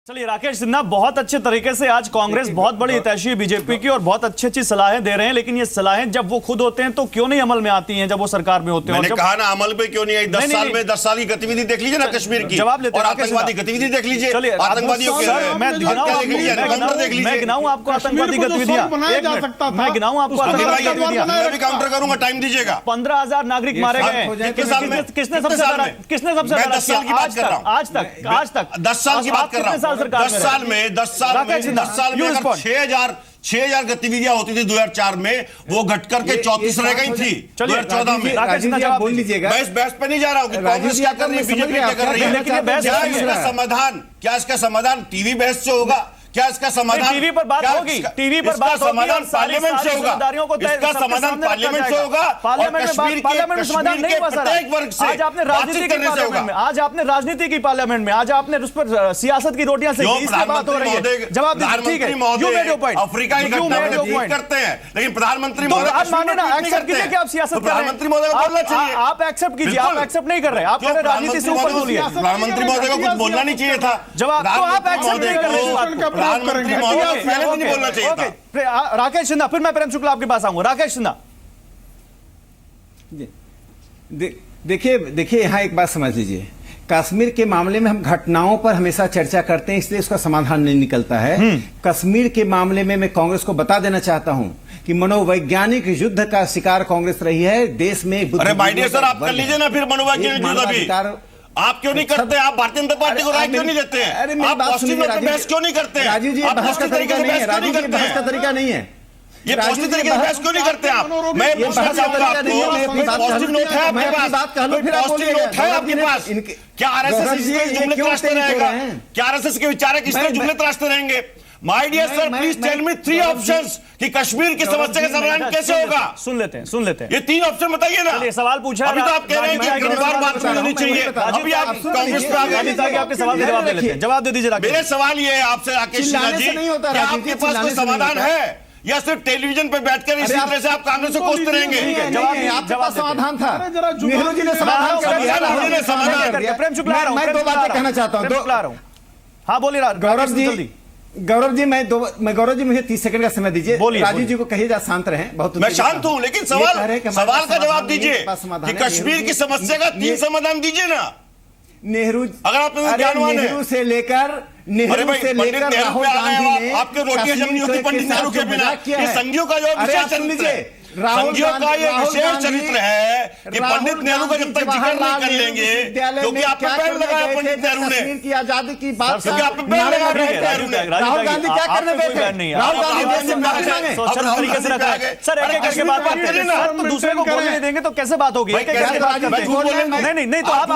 चलिए, राकेश सिन्हा बहुत अच्छे तरीके से आज कांग्रेस बहुत बड़ी हितैषी बीजेपी की और बहुत अच्छी अच्छी सलाहें दे रहे हैं, लेकिन ये सलाहें जब वो खुद होते हैं तो क्यों नहीं अमल में आती हैं जब वो सरकार में होते हैं? मैंने कहा ना, अमल पे क्यों नहीं आई? 10 साल में 10 साल की गतिविधि देख लीजिए ना कश्मीर की, जवाब लेते और आतंकवादी गतिविधि देख लीजिए। चलिए, आतंकवादियों के मैं गिनाऊं आपको आतंकवादी गतिविधियां, मैं गिनाऊं आपको आतंकवादी गतिविधियां। मैं भी काउंटर करूंगा, टाइम दीजिएगा। 15,000 नागरिक मारे गए। किसने सबसे ज्यादा आज तक 10 साल की बात कर रहा हूं। 10 साल में 6,000 गतिविधियां होती थी 2004 में, वो घट करके 34 रह गई थी 2014 में। बोल लीजिएगा, बहस पे नहीं जा रहा हूं कि कांग्रेस क्या कर रही है, बीजेपी क्या कर रही है। क्या इसका समाधान टीवी बहस से होगा? क्या इसका समाधान टीवी पर बात होगी? टीवी पर बात समाधान पार्लियामेंट से होगा? इसका समाधान पार्लियामेंट से होगा? पार्लियामेंट में समाधान नहीं हुआ सर। आज आपने राजनीति की पार्लियामेंट में, आज आपने राजनीति की पार्लियामेंट में, आज आपने उस पर सियासत की रोटियां सेकी, इसकी बात हो रही है। जवाब दीजिए। ठीक है, you made your point. Africa की घटना में करते हैं, लेकिन प्रधानमंत्री महोदय आप माने ना, एक्सेप्ट कीजिए कि आप सियासत कर रहे हैं। प्रधानमंत्री महोदय को बोलना चाहिए। आप एक्सेप्ट कीजिए, आप एक्सेप्ट नहीं कर रहे, आप कह रहे राजनीति से ऊपर बोलिए। प्रधानमंत्री महोदय को कुछ बोलना नहीं चाहिए था। जवाब तो आप एक्सेप्ट नहीं कर रहे। प्रधानमंत्री महोदय पहले भी नहीं बोलना चाहिए था। राकेश सिन्हा, फिर मैं प्रेम शुक्ला आपके पास आऊंगा। राकेश सिन्हा, देखिए यहां एक बात समझ लीजिए, कश्मीर के मामले में हम घटनाओं पर हमेशा चर्चा करते हैं, इसलिए उसका समाधान नहीं निकलता है। कश्मीर के मामले में मैं कांग्रेस को बता देना चाहता हूं कि मनोवैज्ञानिक युद्ध का शिकार कांग्रेस रही है। देश में अरे माय डियर सर, आप कर लीजिए ना फिर मनोवैज्ञानिक युद्ध अभी। आप क्यों नहीं करते? आप भारतीय जनता पार्टी को राय क्यों नहीं देते हैं? आप पॉजिटिव बहस क्यों नहीं करते हैं? राजीव जी, बहस का तरीका नहीं है। राजीव जी, बहस का तरीका नहीं है। ये पॉजिटिव तरीके से बहस क्यों नहीं करते आप? मैं पूछना चाहूंगा आपको, पॉजिटिव नोट है आपके पास? पॉजिटिव नोट है आपके पास? क्या आरएसएस इसके जुमले तराशते रहेगा? क्या आरएसएस के विचारक इसके जुमले तराशते रहेंगे? My dear sir, please tell me 3 options कि कश्मीर की समस्या का समाधान कैसे होगा। सुन लेते हैं। ये 3 ऑप्शन बताइए ना। सवाल पूछा, अभी तो आप कह रहे हैं कि गंभीर बात होनी चाहिए, अभी आप कांग्रेस पे आ गए। आपके सवाल का जवाब दे लेते हैं। जवाब दे दीजिए। मेरे सवाल ये है आपसे राकेश सिन्हा जी, क्या आपके पास कोई समाधान है या सिर्फ टेलीविजन पे बैठकर इसी तरह से आप कांग्रेस को कोसते रहेंगे? जवाब समाधान था, नेहरू जी ने समाधान किया। प्रेम शुक्ला, मैं 2 बातें कहना चाहता हूँ। हाँ बोलिए गौरव जी, गौरव जी मुझे 30 सेकंड का समय दीजिए। राजीव जी को कहिए जा शांत रहें। बहुत मैं शांत हूं, लेकिन सवाल का जवाब दीजिए कि कश्मीर की समस्या का 3 समाधान दीजिए ना। नेहरू, अगर आप ज्ञानवान हैं, नेहरू से लेकर राहुल गांधी ने आपके रोटी हजम नहीं होती पंडित नेहरू के बिना। ये संघियों का जो विशेष चरित्र है, संघियों का ये विशेष चरित्र है कि पंडित नेहरू का जब तक जिक्र नहीं कर लेंगे, क्योंकि आप पे पैर लगाया पंडित नेहरू ने, कश्मीर की आजादी की बात, क्योंकि आप पे पैर लगाया पंडित नेहरू ने। राहुल गांधी क्या करने गए थे? राहुल गांधी देश से माफी मांगे। तरीके से रखा है सर, एक करके बात करें ना, तो दूसरे को बोलने नहीं देंगे तो कैसे बात होगी? नहीं, तो आप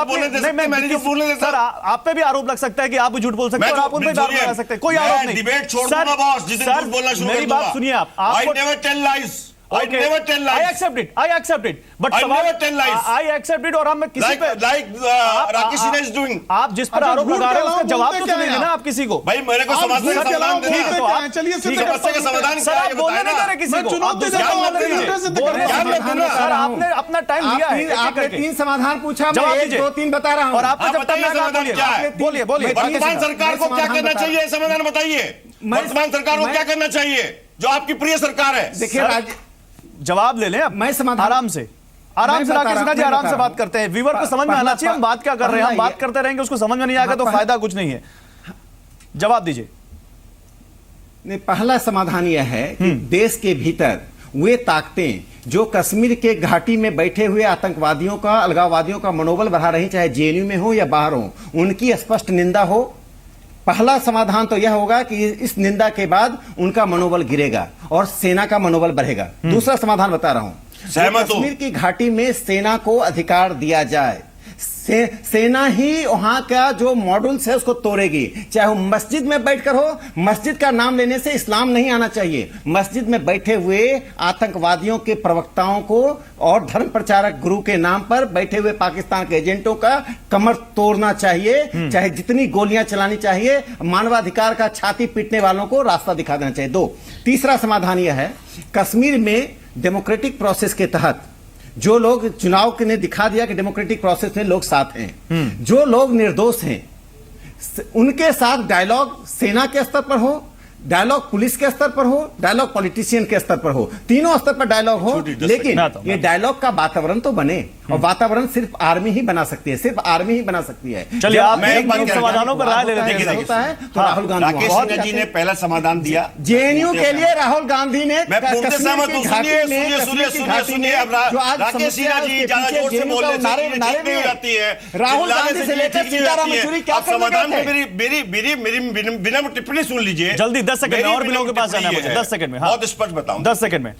सर, आप पे भी आरोप लग सकता है कि आप भी झूठ बोल सकते हैं और आप उन पे भी आरोप लगा सकते हैं। कोई आरोप नहीं। डिबेट छोड़ दूंगा बॉस, जिस दिन झूठ बोलना शुरू कर दूंगा। मेरी बात सुनिए आप। I never tell lies. I never tell lies. I accept it. But I never tell lies. I accept it और हम किसी पे राकेश सिन्हा is doing. आप जिस पर आरोप लगा रहे हैं उसका जवाब तो सुनिए ना आप किसी को। भाई मेरे को समस्या का समाधान देना है। तो आप चलिए समस्या का समाधान क्या है बोलने नहीं दे रहे किसी को। आप सर, आपने अपना टाइम लिया है। आपने 3 समाधान पूछा, मैं 1, 2, 3 बता रहा हूं। और आपने जब तक समाधान क्या है? बोलिए। वर्तमान सरकार को क्या करना चाहिए? समाधान बताइए। वर्तमान सरकार को क्या करना चाहिए जो आपकी प्रिय सरकार है? देखिए, जवाब ले लें अब। मैं समाधान आराम से राकेश सिन्हा जी आराम से बात करते हैं। व्यूअर को समझ में आना चाहिए हम बात क्या कर रहे हैं। हम बात करते रहेंगे, उसको समझ में नहीं आएगा तो फायदा कुछ नहीं है। जवाब दीजिए। नहीं, पहला समाधान यह है कि देश के भीतर वे ताकतें जो कश्मीर के घाटी में बैठे हुए आतंकवादियों का, अलगाववादियों का मनोबल बढ़ा रही, चाहे जेएनयू में हो या बाहर हो, उनकी स्पष्ट निंदा हो। पहला समाधान तो यह होगा कि इस निंदा के बाद उनका मनोबल गिरेगा और सेना का मनोबल बढ़ेगा। दूसरा समाधान बता रहा हूं, कश्मीर की घाटी में सेना को अधिकार दिया जाए। सेना ही वहां का जो मॉड्यूल्स है उसको तोड़ेगी, चाहे वो मस्जिद में बैठकर हो। मस्जिद का नाम लेने से इस्लाम नहीं आना चाहिए। मस्जिद में बैठे हुए आतंकवादियों के प्रवक्ताओं को और धर्म प्रचारक गुरु के नाम पर बैठे हुए पाकिस्तान के एजेंटों का कमर तोड़ना चाहिए, चाहे जितनी गोलियां चलानी चाहिए। मानवाधिकार का छाती पीटने वालों को रास्ता दिखा देना चाहिए। 2, तीसरा समाधान यह है, कश्मीर में डेमोक्रेटिक प्रोसेस के तहत जो लोग, चुनाव ने दिखा दिया कि डेमोक्रेटिक प्रोसेस में लोग साथ हैं, जो लोग निर्दोष हैं, उनके साथ डायलॉग सेना के स्तर पर हो, डायलॉग पुलिस के स्तर पर हो, डायलॉग पॉलिटिशियन के स्तर पर हो, तीनों स्तर पर डायलॉग हो, लेकिन ये डायलॉग का वातावरण तो बने, और वातावरण सिर्फ आर्मी ही बना सकती है, सिर्फ आर्मी ही बना सकती है। चलिए आप एक बात समाधानों पर राय ले लेते हैं। होता है तो राहुल गांधी राकेश सिन्हा जी ने पहला समाधान दिया जेएनयू के लिए। राहुल गांधी ने मैं पूर्ण सहमत हूं। सुनिए अब राकेश सिन्हा जी ज्यादा जोर से बोल रहे नहीं हो जाती है, राहुल गांधी से लेकर सीताराम येचुरी क्या समाधान में मेरी बिना टिप्पणी सुन लीजिए जल्दी। 10 सेकंड में और भी लोगों के पास जाना है मुझे। 10 सेकंड में बहुत स्पष्ट बताऊं, 10 सेकंड में।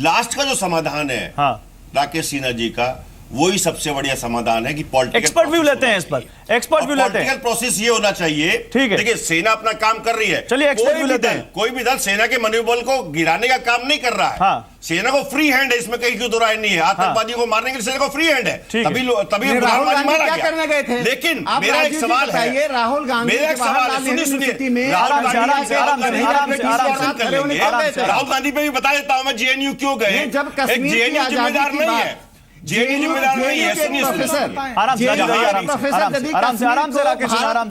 लास्ट का जो समाधान है राकेश सिन्हा जी का, वही सबसे बढ़िया समाधान है कि पॉलिटिकल एक्सपर्ट व्यू लेते हैं इस पर, एक्सपर्ट व्यू लेते हैं। पॉलिटिकल प्रोसेस ये होना चाहिए, ठीक है। देखिए सेना अपना काम कर रही है, चलिए एक्सपर्ट व्यू लेते हैं। कोई भी दल सेना के मनोबल को गिराने का काम नहीं कर रहा है। सेना को फ्री हैंड है, इसमें कहीं दो राय नहीं है। आतंकवादियों को मारने के लिए सेना को फ्री हैंड है, तभी राहुल गांधी क्या करने गए थे? लेकिन मेरा एक सवाल है, राहुल गांधी मेरा एक सवाल है, सुनिए राहुल गांधी पे भी बता देता हूं मैं जेएनयू क्यों गए। जब कश्मीर जेएनयू जिम्मेदार नहीं है, जेएनयू जिम्मेदार नहीं है। सुनिए आराम से राकेश, आराम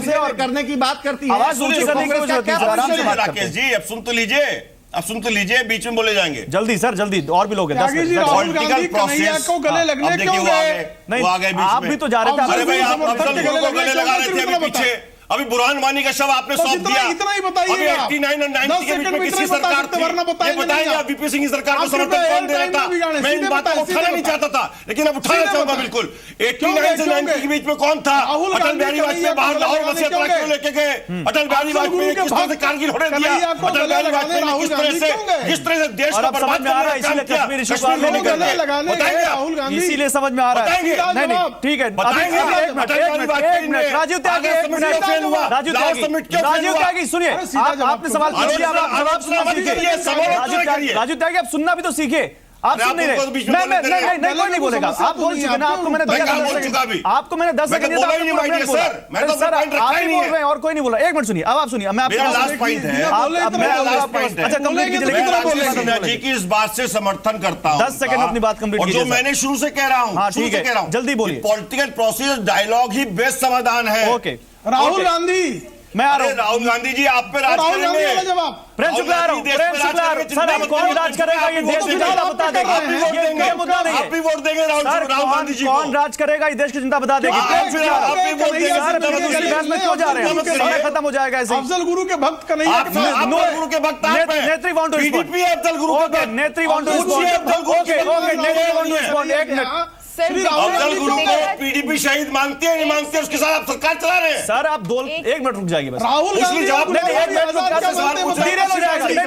से और करने की बात करती है। आवाज ऊंची करने की कोशिश करती है। आराम से राकेश जी, अब सुन तो लीजिए, बीच में बोले जाएंगे। जल्दी सर, जल्दी, और भी लोग हैं। पॉलिटिकल प्रोसेस को गले लगने क्यों गए? नहीं, आप भी तो जा रहे थे। अरे भाई आप अफजल गुरु को गले लगा रहे थे अभी पीछे। अभी बुरहान वानी का शव आपने सौंप दिया। इतना ही बताइए। अभी 89 और 90 के बीच में किसी सरकार थी, ये बताएंगे आप वीपी सिंह की सरकार को समर्थन कौन दे रहा था? मैं इन बातों को उठाना नहीं चाहता था, लेकिन अब उठाना चाहूंगा बिल्कुल। 89 से 90 के बीच में कौन था? अटल बिहारी वाजपेयी बाहर लाहौर वसीयत क्यों लेके गए? अटल बिहारी वाजपेयी किस तरह से कारगिल होने दिया? अटल बिहारी वाजपेयी ने किस तरह से देश को बर्बाद करने का काम किया? इसीलिए समझ में आ रहा है। नहीं, ठीक है, राजीव त्यागी, राजीव त्यागी सुनिए, आपने सवाल पूछ लिया, आप सुनना सीखिए। राजीव त्यागी आप सुनना भी तो सीखिए। आप सुन नहीं रहे। नहीं, कोई नहीं बोलेगा। आप बोल चुके ना, आपको मैंने 10 सेकंड, आपको मैंने 10 सेकंड दिया, सर आप ही बोल रहे हैं और कोई नहीं बोल रहा। एक मिनट सुनिए, अब आप सुनिए, मैं मेरा लास्ट पॉइंट है। अच्छा कंप्लीट कीजिए, जी की इस बात से समर्थन करता हूं। 10 सेकंड अपनी बात कंप्लीट कीजिए। जो मैंने शुरू से कह रहा हूं, ठीक है, जल्दी बोलिए। पॉलिटिकल प्रोसेस डायलॉग ही बेस्ट समाधान है। ओके, राहुल गांधी, मैं आ रहा हूं। राहुल गांधी जी आप पे राज करेंगे। प्रेम शुक्ला आ रहा हूं, प्रेम शुक्ला सर, आप कौन राज करेगा ये देश की जनता बता देगी। ये मुद्दा नहीं है, आप भी वोट देंगे राहुल गांधी जी को। कौन राज करेगा ये देश की जनता बता देगी। प्रेम शुक्ला आप भी वोट देंगे। सर में क्यों जा रहे हैं? समय खत्म हो जाएगा ऐसे। अफजल गुरु के भक्त का नहीं, अफजल गुरु के भक्त आप हैं। नेत्री want to respond. BJP Afzal Guru के भक्त। नेत्री वांट टू रिस्पॉन्ड। ओके, नेत्री वांट टू रिस्पॉन्ड। एक मिनट, अफजल गुरु को पीडीपी शहीद मानते हैं नहीं मानते, उसके साथ आप सरकार चला रहे हैं। सर आप 1 मिनट रुक जाइए बस। राहुल गांधी जवाब नहीं,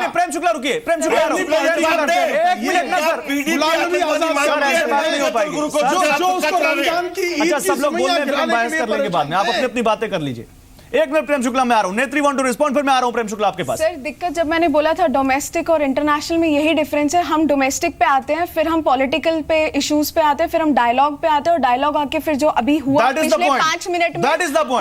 प्रेम शुक्ला रुकिए, प्रेम शुक्ला एक मिनट ना सर, अच्छा सब लोग बोल रहे हैं, बहस कर लेंगे बाद में, आप अपनी अपनी बातें कर लीजिए। 1 मिनट प्रेम शुक्ला मैं आ रहा हूं। नेत्री वांट टू रिस्पॉन्ड, फिर मैं आ रहा हूं प्रेम शुक्ला आपके पास। सर दिक्कत जब मैंने बोला था डोमेस्टिक और इंटरनेशनल में यही डिफरेंस है। हम डोमेस्टिक पे आते हैं, फिर हम पॉलिटिकल पे इश्यूज पे आते हैं, फिर हम डायलॉग पे आते हैं, और डायलॉग आके फिर जो अभी हुआ पिछले 5 मिनट में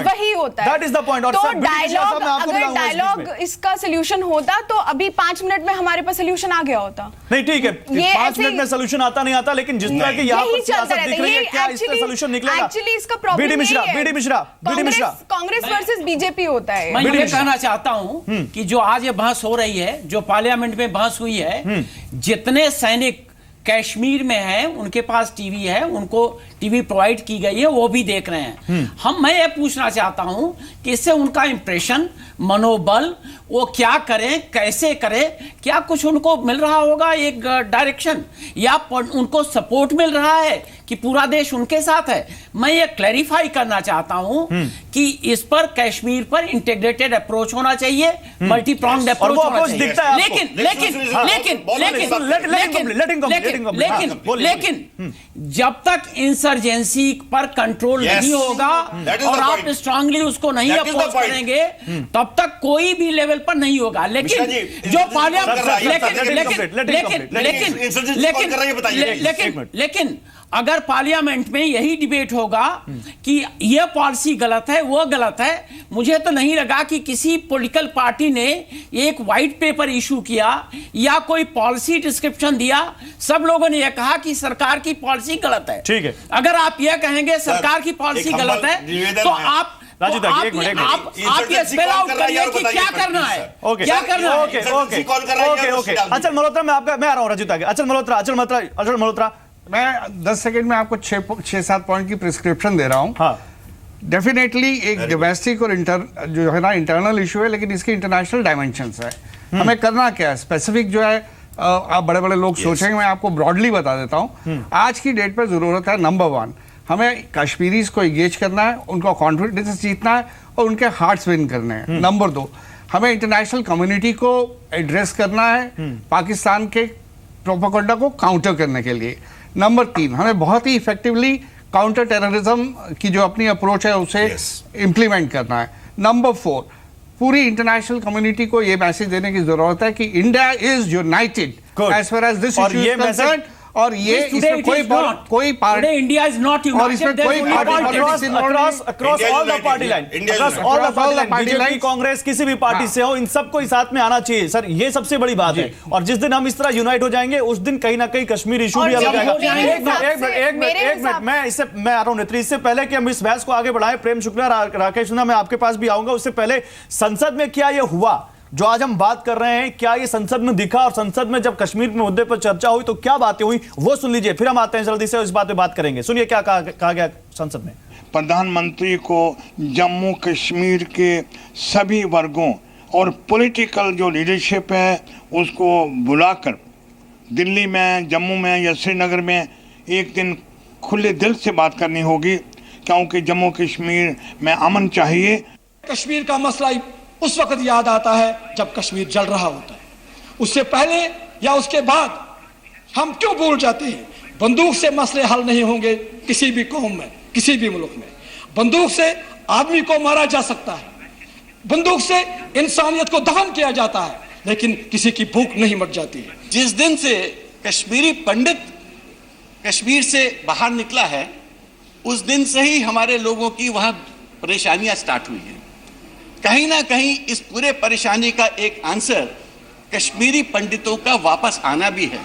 वही होता है। तो डायलॉग, अगर डायलॉग इसका सोल्यूशन होता तो अभी 5 मिनट में हमारे पास सोल्यूशन आ गया होता। नहीं ठीक है, 5 मिनट में सोल्यूशन आता नहीं आता, लेकिन जिस तरह की यहाँ पर सियासत दिख रही है, क्या इससे सोल्यूशन निकलेगा? एक्चुअली इसका problem BD Mishra Congress versus BJP होता है। मैं ये कहना चाहता हूं कि जो आज ये बहस हो रही है, जो पार्लियामेंट में बहस हुई है, जितने सैनिक कश्मीर में हैं उनके पास टीवी है, उनको टीवी प्रोवाइड की गई है, वो भी देख रहे हैं। मैं ये पूछना चाहता हूं कि इससे उनका इंप्रेशन, मनोबल, वो क्या करें, कैसे करें, क्या कुछ उनको मिल रहा होगा एक डायरेक्शन, या उनको सपोर्ट मिल रहा है कि पूरा देश उनके साथ है? मैं ये क्लैरिफाई करना चाहता हूं कि इस पर कश्मीर पर इंटीग्रेटेड अप्रोच होना चाहिए, मल्टी प्रोंग्ड अप्रोच होना चाहिए। लेकिन जब तक इंसर्जेंसी पर कंट्रोल नहीं होगा और आप स्ट्रांगली उसको नहीं अपोज करेंगे, तब तक कोई भी लेवल पर नहीं होगा। लेकिन जो लेकिन अगर पार्लियामेंट में यही डिबेट होगा कि यह पॉलिसी गलत है, वो गलत है, मुझे तो नहीं लगा कि किसी पॉलिटिकल पार्टी ने एक व्हाइट पेपर इशू किया या कोई पॉलिसी डिस्क्रिप्शन दिया। सब लोगों ने यह कहा कि सरकार की पॉलिसी गलत है। ठीक है, अगर आप यह कहेंगे सरकार की पॉलिसी गलत है, तो आप राजू तो ताकि एक मिनट आप ये स्पेल आउट करिए कि क्या करना है, ओके क्या करना है। ओके अचल मल्होत्रा मैं आ रहा हूं राजू ताकि अचल मल्होत्रा मैं 10 सेकंड में आपको 6-7 पॉइंट की प्रिस्क्रिप्शन दे रहा हूं। हाँ डेफिनेटली एक डोमेस्टिक और जो है ना इंटरनल इशू है, लेकिन इसके इंटरनेशनल डायमेंशंस है। हमें करना क्या है स्पेसिफिक जो है, आप बड़े बड़े लोग सोचेंगे, मैं आपको ब्रॉडली बता देता हूं। आज की डेट पर जरूरत है नंबर 1, हमें कश्मीरीज को एंगेज करना है, उनका कॉन्फिडेंस जीतना है और उनके हार्ट्स विन करने हैं। नंबर 2, हमें इंटरनेशनल कम्युनिटी को एड्रेस करना है पाकिस्तान के प्रोपेगेंडा को काउंटर करने के लिए। नंबर 3, हमें बहुत ही इफेक्टिवली काउंटर टेररिज्म की जो अपनी अप्रोच है उसे इंप्लीमेंट करना है। नंबर 4, पूरी इंटरनेशनल कम्युनिटी को यह मैसेज देने की जरूरत है कि India is united as far as this issue is concerned, और ये इसमें कोई party India is not united, और इसमें कोई across all the party line, BJP Congress किसी भी पार्टी से हो, इन सबको इस साथ में आना चाहिए सर, ये सबसे बड़ी बात है। और जिस दिन हम इस तरह यूनाइट हो जाएंगे उस दिन कहीं ना कहीं कश्मीर इशू भी अलग आएगा। एक मिनट मैं आ रहा हूं नेत्री, इससे पहले कि हम इस बहस को आगे बढ़ाएं, प्रेम शुक्ला, राकेश सिन्हा, मैं आपके पास भी आऊंगा, उससे पहले संसद में क्या ये हुआ जो आज हम बात कर रहे हैं, क्या ये संसद में दिखा, और संसद में जब कश्मीर के मुद्दे पर चर्चा हुई तो क्या बातें हुई वो सुन लीजिए, फिर हम आते हैं जल्दी से इस बात पे बात करेंगे। सुनिए क्या कहा गया संसद में। प्रधानमंत्री को जम्मू कश्मीर के सभी वर्गों और पॉलिटिकल जो लीडरशिप है उसको बुलाकर दिल्ली में, जम्मू में या श्रीनगर में एक दिन खुले दिल से बात करनी होगी, क्योंकि जम्मू कश्मीर में अमन चाहिए। कश्मीर का मसला उस वक्त याद आता है जब कश्मीर जल रहा होता है, उससे पहले या उसके बाद हम क्यों भूल जाते हैं? बंदूक से मसले हल नहीं होंगे किसी भी कौम में, किसी भी मुल्क में। बंदूक से आदमी को मारा जा सकता है, बंदूक से इंसानियत को दफन किया जाता है, लेकिन किसी की भूख नहीं मर जाती है। जिस दिन से कश्मीरी पंडित कश्मीर से बाहर निकला है उस दिन से ही हमारे लोगों की वहां परेशानियां स्टार्ट हुई हैं। कहीं ना कहीं इस पूरे परेशानी का एक आंसर कश्मीरी पंडितों का वापस आना भी है।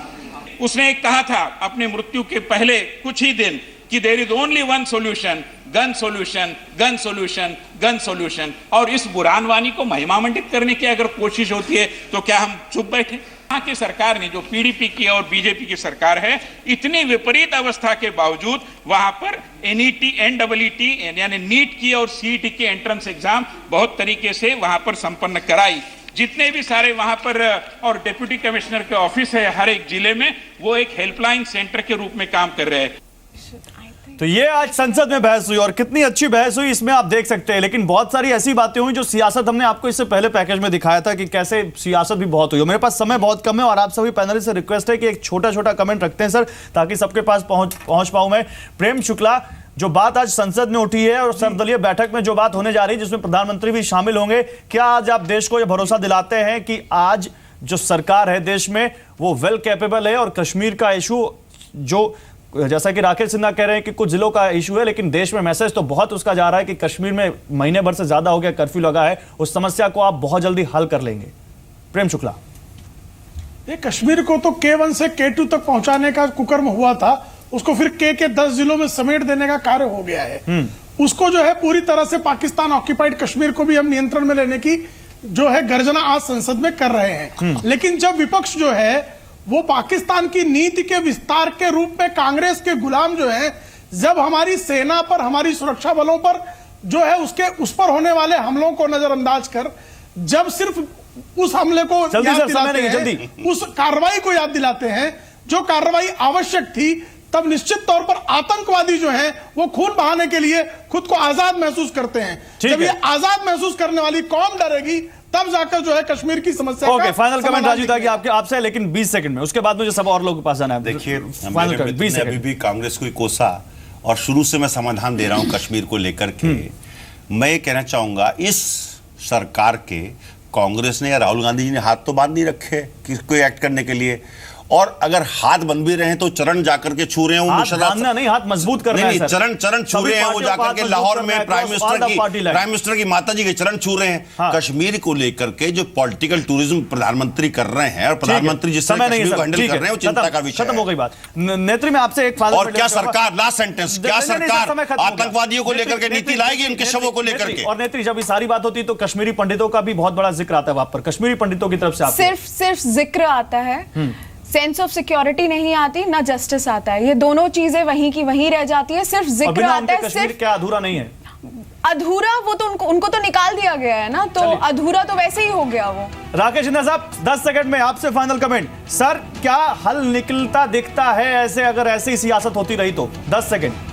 उसने एक कहा था अपने मृत्यु के पहले कुछ ही दिन कि there is only one solution, gun solution, gun solution, gun solution. और इस बुरहान वानी को महिमामंडित करने की अगर कोशिश होती है तो क्या हम चुप बैठे? यहाँ की सरकार ने, जो पीडीपी की और बीजेपी की सरकार है, इतनी विपरीत अवस्था के बावजूद वहां पर एनईटी, एनडब्ल्यूटी यानी नीट की और सीईटी की एंट्रेंस एग्जाम बहुत तरीके से वहां पर संपन्न कराई। जितने भी सारे वहां पर और डिप्टी कमिश्नर के ऑफिस है हर एक जिले में, वो एक हेल्पलाइन सेंटर के रूप में काम कर रहे हैं। तो ये आज संसद में बहस हुई और कितनी अच्छी बहस हुई इसमें आप देख सकते हैं, लेकिन बहुत सारी ऐसी बातें हुई जो सियासत, हमने आपको इससे पहले पैकेज में दिखाया था कि कैसे सियासत भी बहुत हुई। मेरे पास समय बहुत कम है और आप सभी पैनलिस्ट से रिक्वेस्ट है कि एक छोटा छोटा कमेंट रखते हैं सर, ताकि सबके पास पहुंच पाऊं मैं। प्रेम शुक्ला, जो बात आज संसद में उठी है और सर्वदलीय बैठक में जो बात होने जा रही है जिसमें प्रधानमंत्री भी शामिल होंगे, क्या आज आप देश को यह भरोसा दिलाते हैं कि आज जो सरकार है देश में वो वेल कैपेबल है और कश्मीर का इशू, जो जैसा कि राकेश सिन्हा कह रहे हैं कि कुछ जिलों का इशू है, लेकिन देश में मैसेज तो बहुत उसका जा रहा है कि कश्मीर में महीने भर से ज्यादा हो गया कर्फ्यू लगा है, उस समस्या को आप बहुत जल्दी हल कर लेंगे? प्रेम शुक्ला, ये कश्मीर को तो K1 से K2 तक पहुंचाने का कुकर्म हुआ था, उसको फिर के 10 जिलों में समेट देने का कार्य हो गया है। उसको जो है पूरी तरह से पाकिस्तान ऑक्यूपाइड कश्मीर को भी हम नियंत्रण में लेने की जो है गर्जना आज संसद में कर रहे हैं। लेकिन जब विपक्ष जो है वो पाकिस्तान की नीति के विस्तार के रूप में कांग्रेस के गुलाम जो है, जब हमारी सेना पर, हमारी सुरक्षा बलों पर जो है उस पर होने वाले हमलों को नजरअंदाज कर, जब सिर्फ उस हमले को याद दिलाते हैं, उस कार्रवाई को याद दिलाते हैं जो कार्रवाई आवश्यक थी, तब निश्चित तौर पर आतंकवादी जो हैं वो खून बहाने के लिए खुद को आजाद महसूस करते हैं। जब ये आजाद महसूस करने वाली कौम डरेगी तब जाकर जो है कश्मीर की समस्या ओके, फाइनल कमेंट राजू था कि आपसे, लेकिन 20 सेकंड में, उसके बाद मुझे सब और लोगों के पास जाना है। देखिए, फाइनल कमेंट 20 सेकंड। अभी भी कांग्रेस को ही कोसा और शुरू से मैं समाधान दे रहा हूं कश्मीर को लेकर के। मैं ये कहना चाहूंगा, इस सरकार के कांग्रेस ने या राहुल गांधी जी ने हाथ तो बांध नहीं रखे किसको एक्ट करने के लिए, और अगर हाथ बन भी रहे हैं तो चरण जाकर के छू रहे हैं वो मुशर्रफ, नहीं हाथ मजबूत करना है सर। चरण छू रहे हैं वो जाकर के लाहौर में प्राइम मिनिस्टर की माता जी के चरण छू रहे हैं। कश्मीर को लेकर के जो पॉलिटिकल टूरिज्म प्रधानमंत्री कर रहे हैं और प्रधानमंत्री जिस तरह कश्मीर को हैंडल कर रहे हैं वो चिंता का विषय है। खत्म हो गई बात। नेत्री में आपसे एक और क्या सरकार, लास्ट सेंटेंस, क्या सरकार आतंकवादियों को लेकर के नीति लाएगी उनके शवों को लेकर के? और नेत्री जब ये सारी बात होती है तो कश्मीरी पंडितों का भी बहुत बड़ा जिक्र आता है वहां पर, कश्मीरी पंडितों की तरफ से सिर्फ जिक्र आता है, सेंस ऑफ सिक्योरिटी नहीं आती, ना जस्टिस आता है। ये दोनों चीजें वहीं की वहीं रह जाती है, सिर्फ जिक्र आता है। सिर्फ क्या अधूरा नहीं है? अधूरा वो तो उनको तो निकाल दिया गया है ना, तो अधूरा तो वैसे ही हो गया वो। राकेश सिन्हा साहब 10 सेकंड में आपसे फाइनल कमेंट। सर क्या हल निकलता दिखता है ऐसे, अगर ऐसी ही सियासत होती रही तो? 10 सेकंड।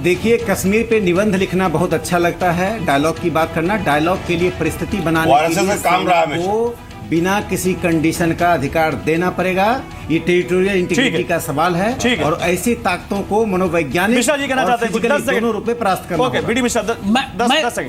देखिए कश्मीर पे निबंध लिखना बहुत अच्छा लगता है, डायलॉग की बात करना, डायलॉग के लिए परिस्थिति बनाने के लिए काम रहा है बिना किसी कंडीशन का अधिकार देना पड़ेगा। ये टेरिटोरियल इंटीग्रिटी का सवाल है और ऐसी ताकतों को मनोवैज्ञानिक मिश्रा जी कहना चाहते हैं दोनों रूप में परास्त करना। ओके बीडी मिश्रा,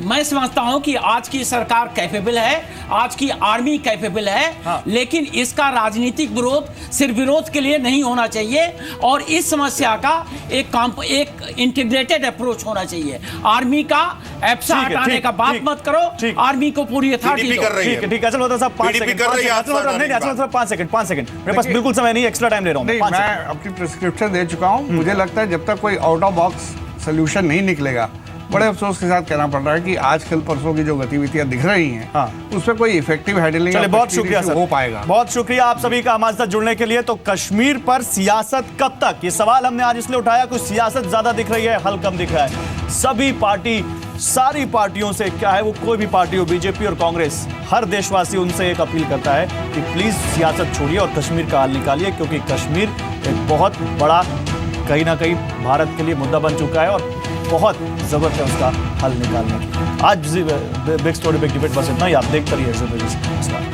मैं समझता हूं कि आज की सरकार कैपेबल है, आज की आर्मी कैपेबल है, लेकिन इसका राजनीतिक विरोध सिर्फ विरोध के लिए नहीं होना चाहिए और इस समस्या का एक इंटीग्रेटेड अप्रोच होना चाहिए। आर्मी का एप्सा हटाने का बात मत करो, आर्मी को पूरी अथॉरिटी कर रही है। ठीक है, चलो साहब 5 सेकंड, 5 सेकंड मेरे पास बिल्कुल समय नहीं, एक्स्ट्रा टाइम ले रहा हूं। नहीं, मैं अपनी प्रिस्क्रिप्शन दे चुका हूं। मुझे लगता है जब तक कोई आउट ऑफ बॉक्स सोल्यूशन नहीं निकलेगा, बड़े अफसोस के साथ कहना पड़ रहा है कि आजकल परसों की जो गतिविधियां दिख रही हैं उसमें कोई इफेक्टिव हैंडलिंग बहुत शुक्रिया सर, हो पाएगा। बहुत शुक्रिया आप सभी का हमारे साथ जुड़ने के लिए। तो कश्मीर पर सियासत कब तक, ये सवाल हमने आज इसलिए उठाया कुछ सियासत ज्यादा दिख रही है, हल कम दिख रहा है। सभी पार्टी, सारी पार्टियों से, क्या है वो कोई भी पार्टी हो, बीजेपी और कांग्रेस, हर देशवासी उनसे एक अपील करता है कि प्लीज सियासत छोड़िए और कश्मीर का हल निकालिए, क्योंकि कश्मीर एक बहुत बड़ा कहीं ना कहीं भारत के लिए मुद्दा बन चुका है और बहुत जरूरत है उसका हल निकालने की। आज बिग स्टोरी बिग डिबेट बस इतना ही। आप देखते रहिए।